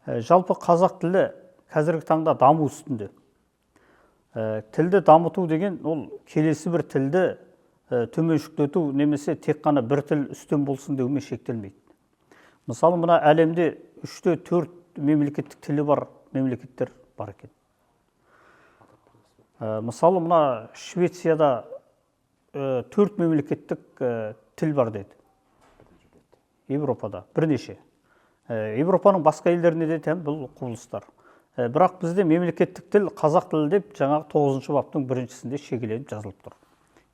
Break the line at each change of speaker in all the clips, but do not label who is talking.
Жалпы қазақ тілі қазіргі таңда даму үстінде. Тілді дамыту деген ол келесі бір тілді төменшіктету немесе тек қана бір тіл үстем болсын деумен шектелмейді. Мысалы, мына әлемде 3-4 мемлекеттік тілі бар мемлекеттер бар екен. Мысалы, мына Швецияда 4 мемлекеттік тіл бар деді. Европада бірнеше. Европаның басқа елдеріне де тән бұл құбылыстар. Бірақ бізде мемлекеттік тіл қазақ тілі деп жаңағы 9-шы баптың 1-сінде шегеленіп жазылып тұр.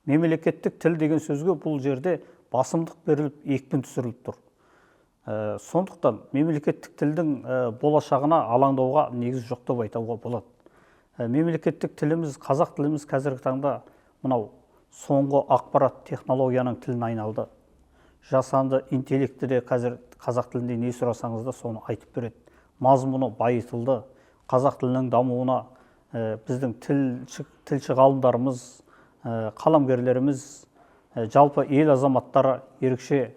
Мемлекеттік тіл деген сөзге бұл жерде басымдық беріліп, екпін түсіріліп тұр. Сондықтан мемлекеттік тілдің болашағына алаңдауға негіз жоқ деп айтуға болады. Мемлекеттік тіліміз, қазақ тіліміз қазіргі таңда мынау соңғы ақпарат технологияның тілін айналды. Жасанды интеллекті де қазір қазақ тілінде не сұрасаңыз да соны айтып береді. Мазмұны байытылды. Қазақ тілінің дамуына біздің тілші ғалымдарымыз, қаламгерлеріміз, жалпы ел азаматтары ерекше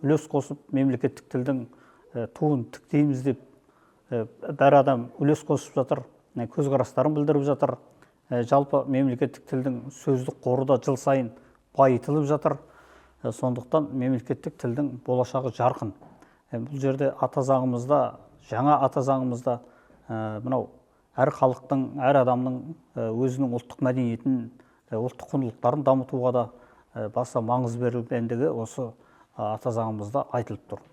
үлес қосып, мемлекеттік тілдің туын тіктейміз деп бәр адам үлес қосып жатыр, көзқарастарын білдіріп жатыр. Жалпы мемлекеттік тілдің сөздік қоры да жыл сайын байытылып жатыр. Сондықтан мемлекеттік тілдің болашағы жарқын. Бұл жерде ата заңымызда, жаңа ата заңымызда мынау әр халықтың, әр адамның өзінің ұлттық мәдениетін, ұлттық құндылықтарын дамытуға да баса маңыз берілгендігі осы ата заңымызда айтылып тұр.